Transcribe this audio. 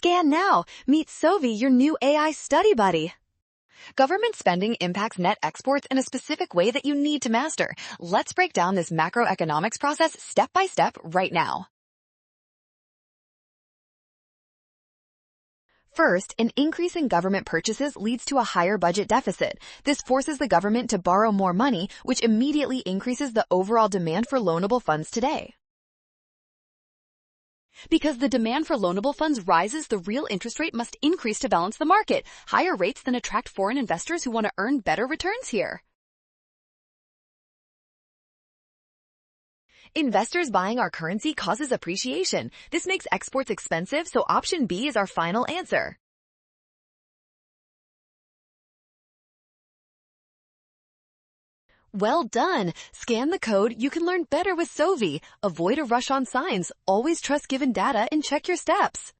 Scan now. Meet Sovi, your new AI study buddy. Government spending impacts net exports in a specific way that you need to master. Let's break down this macroeconomics process step by step right now. First, an increase in government purchases leads to a higher budget deficit. This forces the government to borrow more money, which immediately increases the overall demand for loanable funds today. Because the demand for loanable funds rises, the real interest rate must increase to balance the market. Higher rates then attract foreign investors who want to earn better returns here. Investors buying our currency causes appreciation. This makes exports expensive, so option B is our final answer. Well done! Scan the code. You can learn better with Sovi. Avoid a rush on signs. Always trust given data and check your steps.